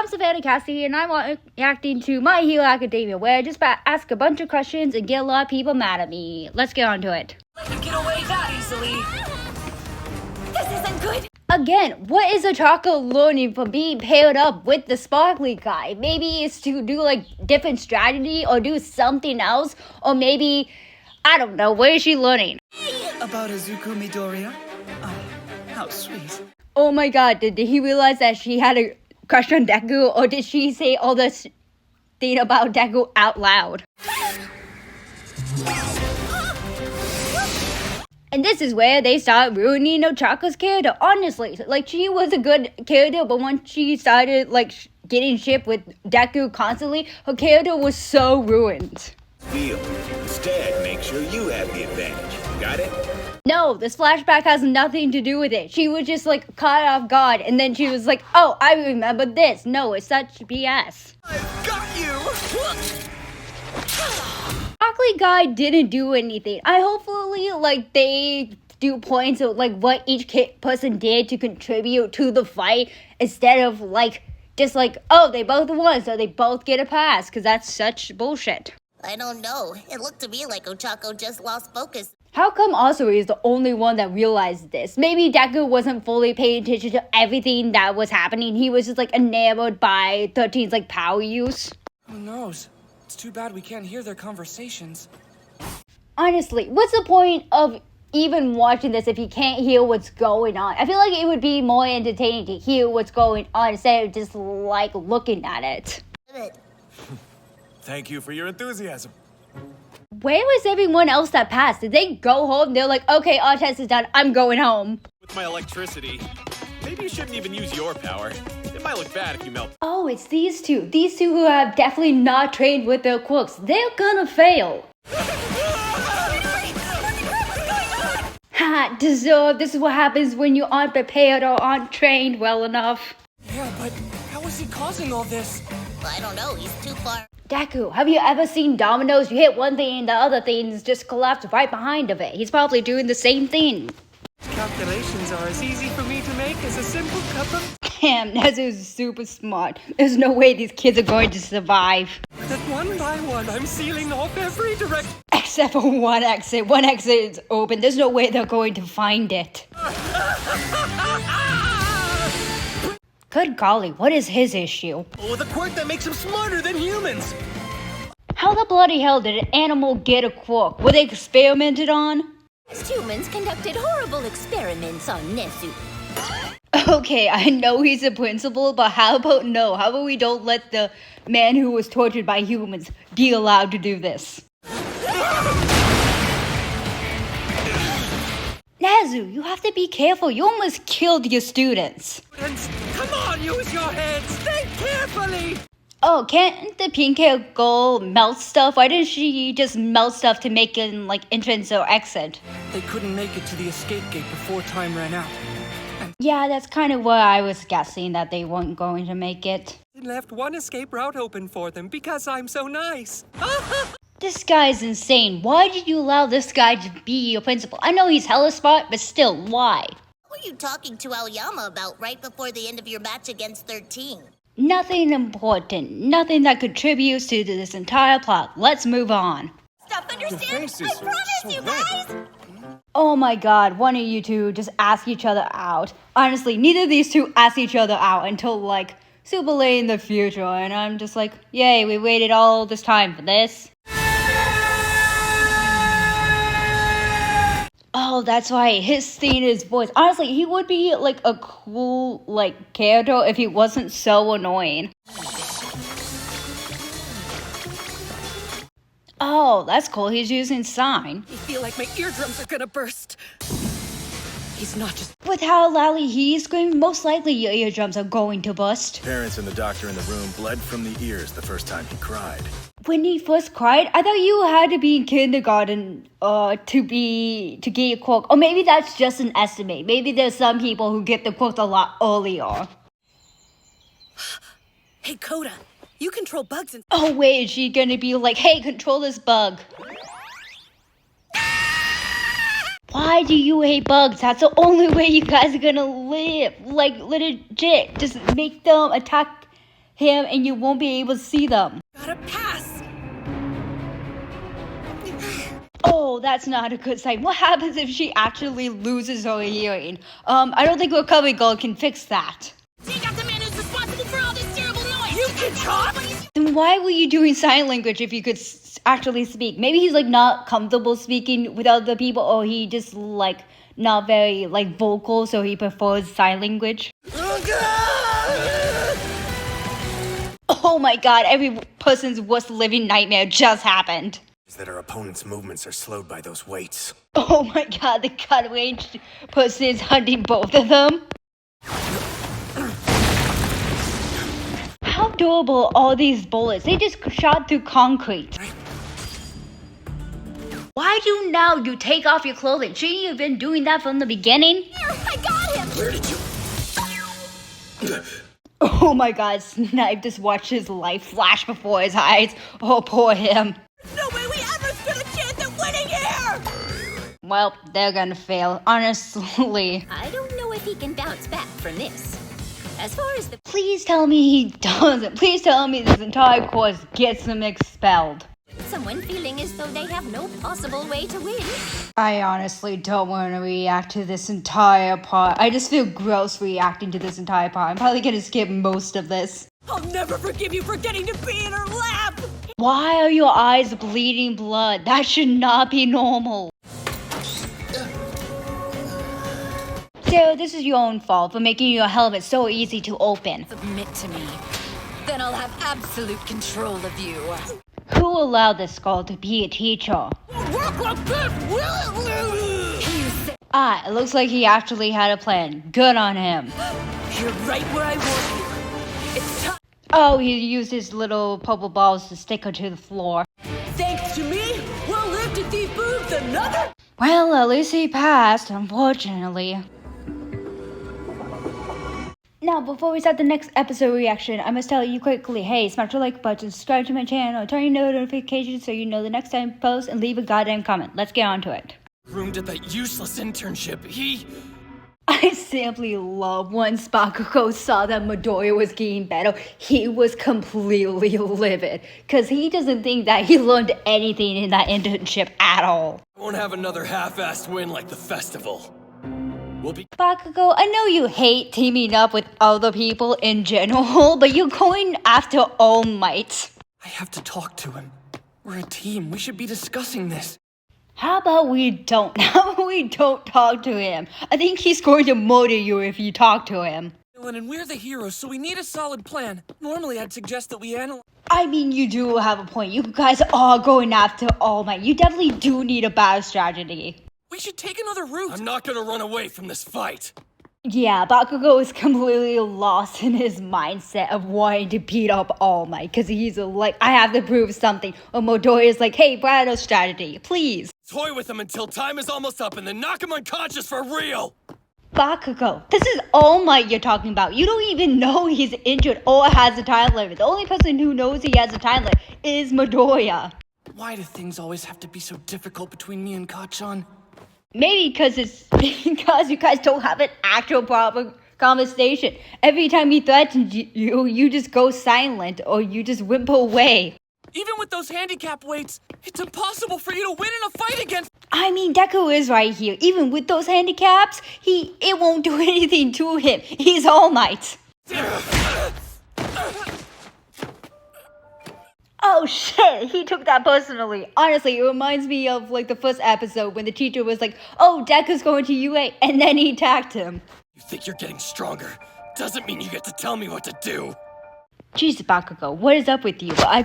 I'm Savannah Cassidy, and I'm reacting to My Hero Academia, where I just ask a bunch of questions and get a lot of people mad at me. Let's get on to it. Let you get away that easily. This isn't good. Again, what is Ochako learning from being paired up with the sparkly guy? Maybe it's to do like different strategy or do something else, or maybe, I don't know, what is she learning? About Izuku Midoriya? Oh, how sweet. Oh my god, did he realize that she had a crush on Deku, or did she say all this thing about Deku out loud? And this is where they start ruining Ochako's character, honestly. Like, she was a good character, but once she started, like, getting shipped with Deku constantly, her character was so ruined. Deal. Instead, make sure you have the advantage. Got it? No, this flashback has nothing to do with it. She was just, like, caught off guard, and then she was like, oh, I remember this. No, it's such BS. I've got you! Sparkly guy didn't do anything. I hopefully, like, they do points of, like, what each person did to contribute to the fight, instead of, like, just like, oh, they both won, so they both get a pass, because that's such bullshit. I don't know. It looked to me like Ochako just lost focus. How come Asuri is the only one that realized this? Maybe Deku wasn't fully paying attention to everything that was happening. He was just, like, enamored by 13's, like, power use. Who knows? It's too bad we can't hear their conversations. Honestly, what's the point of even watching this if you can't hear what's going on? I feel like it would be more entertaining to hear what's going on instead of just, like, looking at it. Thank you for your enthusiasm. Where was everyone else that passed? Did they go home? They're like, okay, our test is done. I'm going home. With my electricity, maybe you shouldn't even use your power. It might look bad if you melt. Oh, it's these two. These two who have definitely not trained with their quirks. They're gonna fail. Ha, deserve. This is what happens when you aren't prepared or aren't trained well enough. Yeah, but how is he causing all this? I don't know. He's too far. Deku, have you ever seen dominoes? You hit one thing and the other things just collapse right behind of it. He's probably doing the same thing. Calculations are as easy for me to make as a simple cup of... Damn, Nezu's super smart. There's no way these kids are going to survive. That one by one, I'm sealing off every direction. Except for one exit. One exit is open. There's no way they're going to find it. Good golly, what is his issue? Oh, the quirk that makes him smarter than humans! How the bloody hell did an animal get a quirk? Were they experimented on? Humans conducted horrible experiments on Nezu. Okay, I know he's a principal, but how about no? How about we don't let the man who was tortured by humans be allowed to do this? Nezu, you have to be careful. You almost killed your students. Come on, use your heads! Think carefully! Oh, can't the pink-haired girl melt stuff? Why didn't she just melt stuff to make an, like, entrance or exit? They couldn't make it to the escape gate before time ran out. Yeah, that's kind of what I was guessing, that they weren't going to make it. They left one escape route open for them because I'm so nice. This guy's insane. Why did you allow this guy to be your principal? I know he's hella smart, but still, why? What were you talking to Aoyama about right before the end of your match against 13? Nothing important. Nothing that contributes to this entire plot. Let's move on. Stop understanding! I promise you guys! Oh my god, one of you two just ask each other out. Honestly, neither of these two ask each other out until, like, super late in the future, and I'm just like, yay, we waited all this time for this. Oh, that's right, his thing is voice. Honestly, he would be, like, a cool, like, character if he wasn't so annoying. Oh, that's cool, he's using sign. I feel like my eardrums are gonna burst. He's not just... With how loudly he's screaming, most likely your eardrums are going to bust. Parents and the doctor in the room bled from the ears the first time he cried. When he first cried, I thought you had to be in kindergarten to get your quirk. Or maybe that's just an estimate. Maybe there's some people who get the quirk a lot earlier. Hey, Koda, you control bugs and... Oh wait, is she gonna be like, hey, control this bug? Why do you hate bugs? That's the only way you guys are gonna live. Like, legit. Just make them attack him and you won't be able to see them. Gotta pass. Oh, that's not a good sign. What happens if she actually loses her hearing? I don't think Recovery Girl can fix that. Take out the man who's responsible for all this terrible noise! You can talk! Then why were you doing sign language if you could actually speak? Maybe he's like not comfortable speaking with other people, or he just like not very like vocal, so he prefers sign language. Oh my god, every person's worst living nightmare just happened. That our opponent's movements are slowed by those weights. Oh my god, the cutaway person is hunting both of them. How durable are these bullets? They just shot through concrete. Why do now you take off your clothing? Shouldn't you have been doing that from the beginning? Here, I got him! Where did you... Oh my god, Snipe just watched his life flash before his eyes. Oh, poor him. No way we ever stood a chance at winning here! Well, they're gonna fail, honestly. I don't know if he can bounce back from this. As far as the... Please tell me he doesn't. Please tell me this entire course gets him expelled. Someone feeling as though they have no possible way to win. I honestly don't want to react to this entire part. I just feel gross reacting to this entire part. I'm probably gonna skip most of this. I'll never forgive you for getting to be in her lap! Why are your eyes bleeding blood? That should not be normal. So this is your own fault for making your helmet so easy to open. Submit to me. Then I'll have absolute control of you. Who allowed this girl to be a teacher? Work like this, will it? Ah, it looks like he actually had a plan. Good on him. You're right where I want you. It's time. Oh, he used his little purple balls to stick her to the floor. Thanks to me, we'll live to see boobs another. Well, at least he passed, unfortunately. Now, before we start the next episode reaction, I must tell you quickly, hey, smash the like button, subscribe to my channel, turn your notifications so you know the next time I post, and leave a goddamn comment. Let's get on to it. Groomed at that useless internship. I simply love when Bakugo saw that Midoriya was getting better. He was completely livid, because he doesn't think that he learned anything in that internship at all. Won't have another half-assed win like the festival. We'll be... Bakugo, I know you hate teaming up with other people in general, but you're going after All Might. I have to talk to him. We're a team. We should be discussing this. How about we don't? How about we don't talk to him? I think he's going to murder you if you talk to him. And we're the heroes, so we need a solid plan. Normally, I'd suggest that we analyze... I mean, you do have a point. You guys are going after All Might. You definitely do need a battle strategy. We should take another route. I'm not gonna run away from this fight. Yeah, Bakugo is completely lost in his mindset of wanting to beat up All Might, because he's like, I have to prove something. Or Midoriya's like, hey, battle strategy, please. Toy with him until time is almost up and then knock him unconscious for real. Bakugo, this is All Might you're talking about. You don't even know he's injured or has a time limit. The only person who knows he has a time limit is Midoriya. Why do things always have to be so difficult between me and Kachan? Maybe because it's because you guys don't have an actual proper conversation. Every time he threatens you, you just go silent or you just whimper away. Even with those handicap weights, it's impossible for you to win in a fight against... I mean, Deku is right here. Even with those handicaps, it won't do anything to him. He's All Might. Oh shit, he took that personally. Honestly, it reminds me of like the first episode when the teacher was like, oh, Deku's going to UA, and then he attacked him. You think you're getting stronger? Doesn't mean you get to tell me what to do. Jesus, Bakugo, what is up with you? I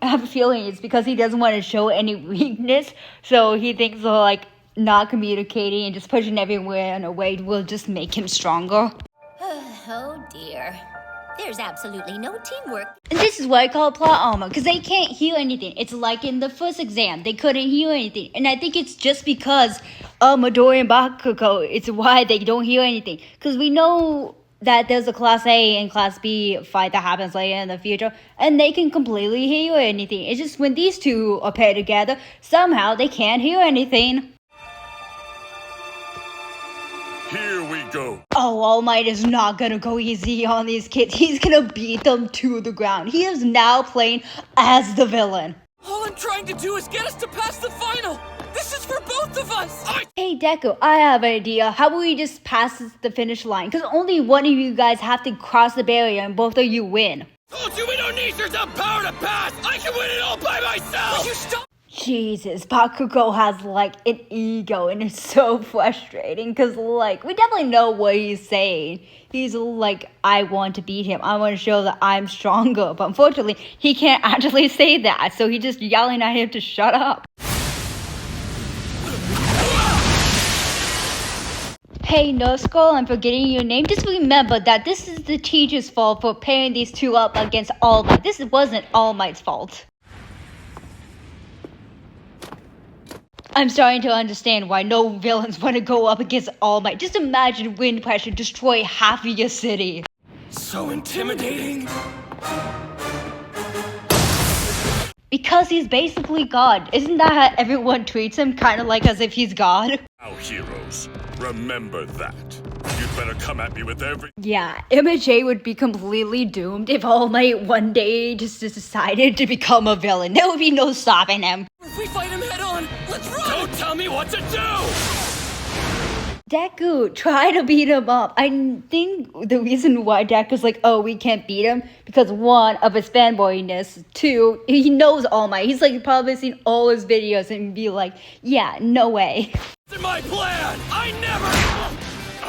have a feeling it's because he doesn't want to show any weakness, so he thinks like not communicating and just pushing everyone away will just make him stronger. Oh dear. There's absolutely no teamwork. And this is what I call plot armor, because they can't hear anything. It's like in the first exam, they couldn't hear anything. And I think it's just because of Midoriya and Bakugo, it's why they don't hear anything. Because we know that there's a Class A and Class B fight that happens later in the future, and they can completely hear anything. It's just when these two are paired together, somehow they can't hear anything. Here we go. Oh, All Might is not gonna go easy on these kids. He's gonna beat them to the ground. He is now playing as the villain. All I'm trying to do is get us to pass the final. This is for both of us. Hey, Deku, I have an idea. How about we just pass the finish line? Because only one of you guys have to cross the barrier and both of you win. Told you we don't need your dumb power to pass. I can win it all by myself. Will you stop? Jesus, Bakugo has like an ego and it's so frustrating because like we definitely know what he's saying. He's like, I want to beat him. I want to show that I'm stronger. But unfortunately, he can't actually say that. So he's just yelling at him to shut up. Hey, Nurse Girl, I'm forgetting your name. Just remember that this is the teacher's fault for pairing these two up against All Might. This wasn't All Might's fault. I'm starting to understand why no villains want to go up against All Might. Just imagine wind pressure destroy half of your city. So intimidating. Because he's basically God. Isn't that how everyone treats him? Kind of like as if he's God? Now, heroes, remember that. You'd better come at me with every... Yeah, MJ would be completely doomed if All Might one day just decided to become a villain. There would be no stopping him. If we fight him head on, let's run! Don't tell me what to do! Deku, try to beat him up. I think the reason why Deku's like, oh, we can't beat him, because one, of his fanboyness, two, he knows All Might. He's like probably seen all his videos and be like, yeah, no way. It's my plan! I never...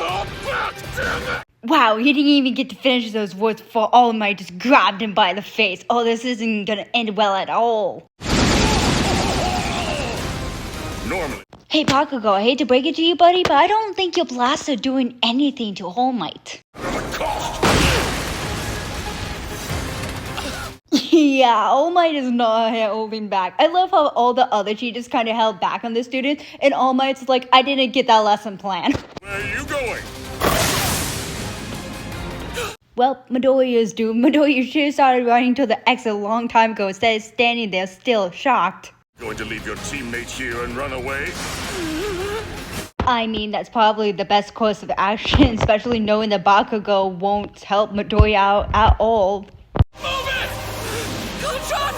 Oh, fuck, damn it! Wow, he didn't even get to finish those words before All Might just grabbed him by the face. Oh, this isn't gonna end well at all. Normally... Hey Bakugo, I hate to break it to you, buddy, but I don't think your blasts are doing anything to All Might. Yeah, All Might is not holding back. I love how all the other teachers kind of held back on the students, and All Might's like, I didn't get that lesson plan. Where are you going? Well, Midoriya's doomed. Midoriya should have started running to the exit a long time ago instead of standing there still shocked. Going to leave your teammate here and run away? I mean, that's probably the best course of action, especially knowing that Bakugo won't help Midoriya out at all. Move it! Gunshot!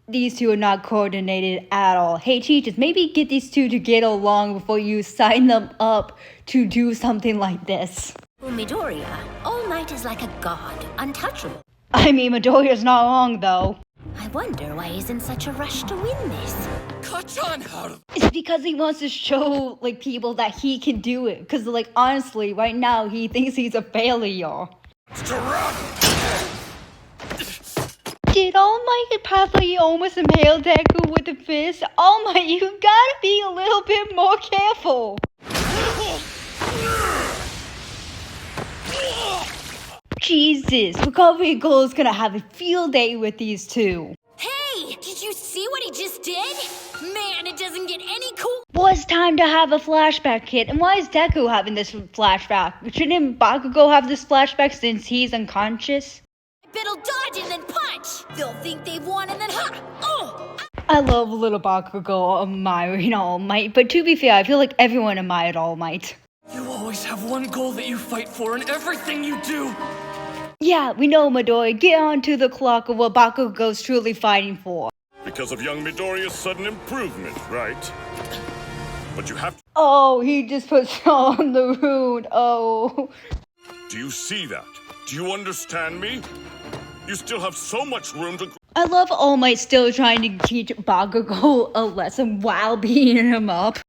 These two are not coordinated at all. Hey, teachers, maybe get these two to get along before you sign them up to do something like this. Well, Midoriya, All Might is like a god, untouchable. I mean, Midoriya's not wrong, though. I wonder why he's in such a rush to win this. Kachan, how to... It's because he wants to show, like, people that he can do it. Because, like, honestly, right now, he thinks he's a failure. Did All Might probably almost impale Deku with a fist? All Might, you gotta be a little bit more careful. Jesus, Recovery Girl is gonna have a field day with these two. Hey, did you see what he just did? Man, it doesn't get any cool. Well, it's time to have a flashback, kid. And why is Deku having this flashback? Shouldn't Bakugo have this flashback since he's unconscious? I bet he'll dodge and then punch. They'll think they've won and then ha! Oh! I love little Bakugo admiring All Might, but to be fair, I feel like everyone admired All Might. You always have one goal that you fight for in everything you do. Yeah, we know, Midori. Get on to the clock of what Bakugo's truly fighting for. Because of young Midoriya's sudden improvement, right? But you have to... Oh, he just puts on the rune. Oh. Do you see that? Do you understand me? You still have so much room to... I love All Might still trying to teach Bakugo a lesson while beating him up.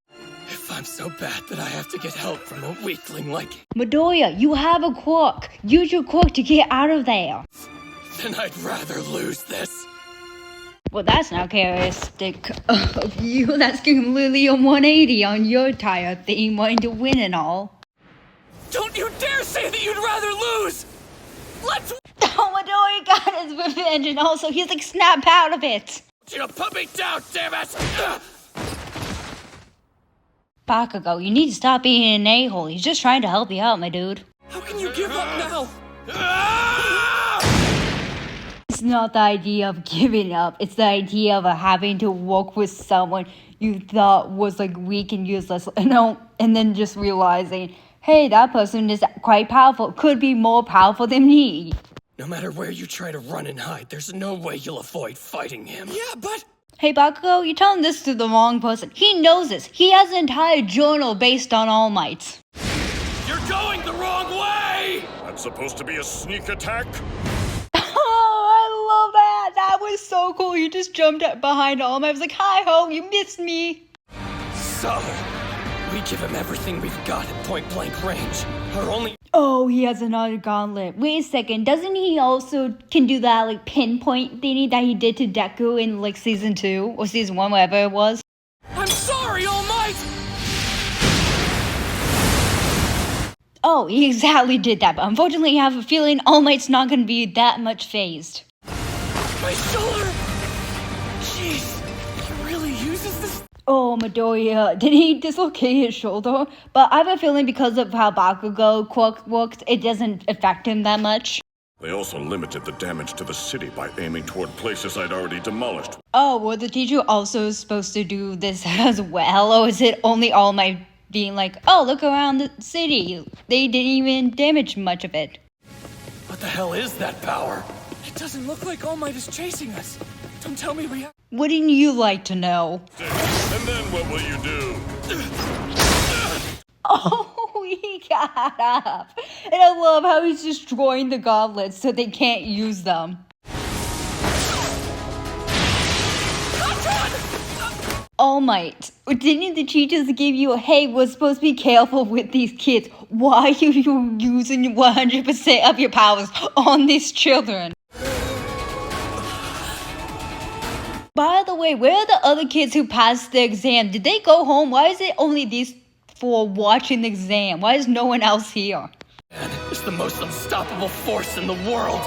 If I'm so bad that I have to get help from a weakling like... Midoriya, you have a quirk. Use your quirk to get out of there. Then I'd rather lose this. Well, that's not characteristic of you. That's completely a 180 on your entire theme, wanting to win and all. Don't you dare say that you'd rather lose! Let's... Oh, Midoriya got his revenge, and also he's like, snap out of it. You put me down, damn it! Bakugo, you need to stop being an a-hole. He's just trying to help you out, my dude. How can you give up now? It's not the idea of giving up. It's the idea of having to work with someone you thought was like weak and useless, and then just realizing, hey, that person is quite powerful, could be more powerful than me. No matter where you try to run and hide, there's no way you'll avoid fighting him. Yeah, but... Hey, Bakugo, you're telling this to the wrong person. He knows this. He has an entire journal based on Almight. You're going the wrong way! That's supposed to be a sneak attack? Oh, I love that. That was so cool. You just jumped up behind Almight. I was like, hi ho, you missed me. So, we give him everything we've got at point-blank range. Our only... Oh, he has another gauntlet. Wait a second, doesn't he also can do that like pinpoint thingy that he did to Deku in like season 2 or season 1, whatever it was? I'm sorry, All Might! Oh, he exactly did that, but unfortunately I have a feeling All Might's not going to be that much phased. My shoulder! Jeez, he really uses this? Oh, Midoriya, did he dislocate his shoulder? But I have a feeling because of how Bakugo quirk works, it doesn't affect him that much. They also limited the damage to the city by aiming toward places I'd already demolished. Oh, were the teacher also supposed to do this as well? Or is it only All Might being like, oh, look around the city. They didn't even damage much of it. What the hell is that power? It doesn't look like All Might is chasing us. Don't tell me we have... Wouldn't you like to know? And then what will you do? Oh, he got up. And I love how he's destroying the gauntlets so they can't use them. All Might, didn't the teachers give you, hey, we're supposed to be careful with these kids. Why are you using 100% of your powers on these children? By the way, where are the other kids who passed the exam? Did they go home? Why is it only these four watching the exam? Why is no one else here? Man, it's the most unstoppable force in the world.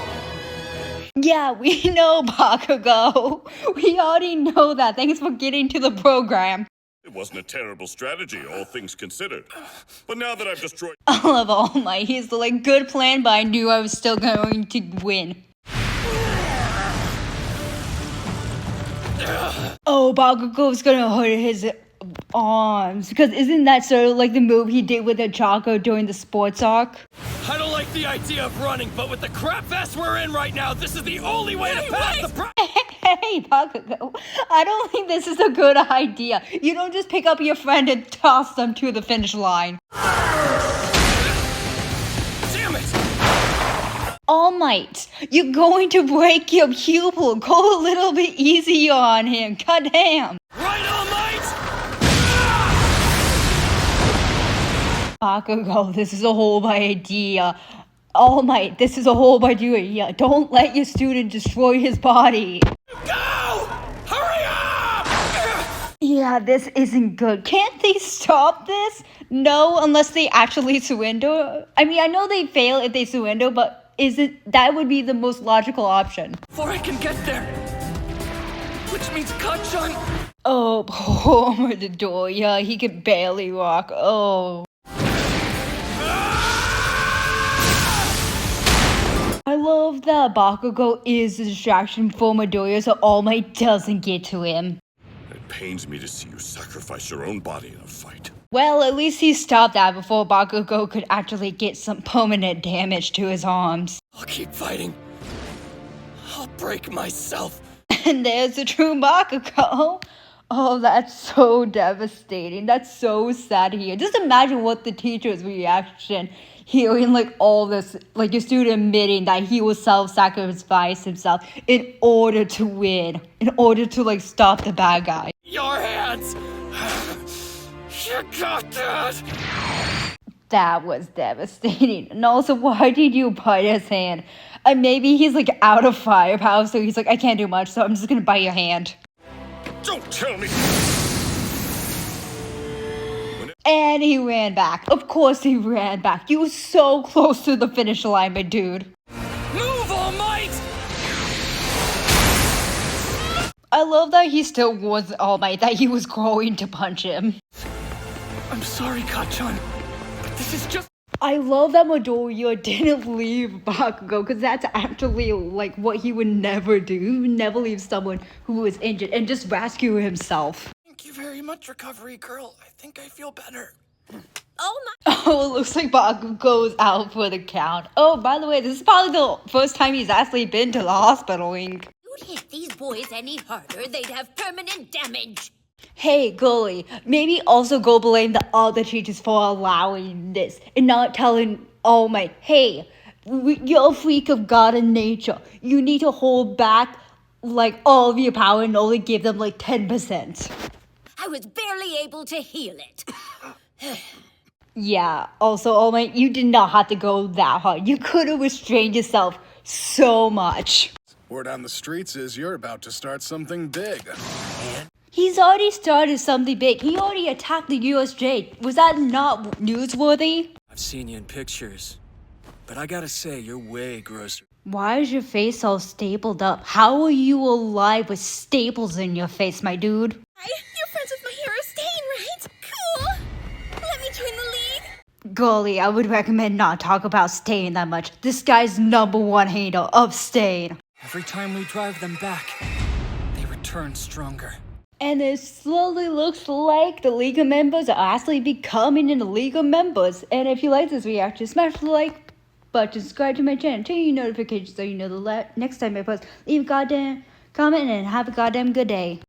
Yeah, we know, Bakugo. We already know that. Thanks for getting to the program. It wasn't a terrible strategy, all things considered. But now that I've destroyed... I love All Might. He's like, good plan, but I knew I was still going to win. Oh, Bakugo's gonna hurt his arms. Because isn't that sort of like the move he did with the Choco during the sports arc? I don't like the idea of running, but with the crap fest we're in right now, this is the only way to pass the Hey, Bakugo, I don't think this is a good idea. You don't just pick up your friend and toss them to the finish line. Damn it! All Might, you're going to break your pupil. Go a little bit easier on him. Goddamn. Right, All Might! Bakugo, this is a whole idea. All Might, this is a whole idea. Don't let your student destroy his body. Go! Hurry up! Yeah, this isn't good. Can't they stop this? No, unless they actually surrender. I mean, I know they fail if they surrender, but that would be the most logical option. Before I can get there. Which means Kachan. Oh, poor Midoriya. He can barely walk. Oh. I love that Bakugo is a distraction for Midoriya so All Might doesn't get to him. It pains me to see you sacrifice your own body in a fight. Well, at least he stopped that before Bakugo could actually get some permanent damage to his arms. I'll keep fighting. I'll break myself. And there's the true Bakugo. Oh, that's so devastating. That's so sad to hear. Just imagine what the teacher's reaction hearing like all this, like your student admitting that he will self-sacrifice himself in order to win, in order to like stop the bad guy. Your hands! You got that! That was devastating. And also, why did you bite his hand? Maybe he's like out of firepower, so he's like, I can't do much, so I'm just gonna bite your hand. Don't tell me! And he ran back. Of course he ran back. You were so close to the finish line, my dude. Move, All Might! I love that he still was All Might, that he was going to punch him. I'm sorry, Kachan, but this is just... I love that Midoriya didn't leave Bakugo because that's actually like what he would never do. He would never leave someone who was injured and just rescue himself. Thank you very much, Recovery Girl. I think I feel better. Oh my. Oh, it looks like Bakugo's out for the count. Oh, by the way, this is probably the first time he's actually been to the hospital, Ink. If you'd hit these boys any harder, they'd have permanent damage. Hey, Gully, maybe also go blame the other teachers for allowing this and not telling All Might, hey, you're a freak of God and nature. You need to hold back like all of your power and only give them like 10%. I was barely able to heal it. Yeah, also, All Might, you did not have to go that hard. You could have restrained yourself so much. Word on the streets is you're about to start something big. He's already started something big. He already attacked the USJ. Was that not newsworthy? I've seen you in pictures, but I gotta say, you're way grosser. Why is your face all stapled up? How are you alive with staples in your face, my dude? You're friends with my hero Stain, right? Cool. Let me join the league. Golly, I would recommend not talk about Stain that much. This guy's #1 hater of Stain. Every time we drive them back, they return stronger. And it slowly looks like the League of Members are actually becoming in the League of Members. And if you like this reaction, smash the like button, subscribe to my channel, turn your notifications so you know the next time I post. Leave a goddamn comment and have a goddamn good day.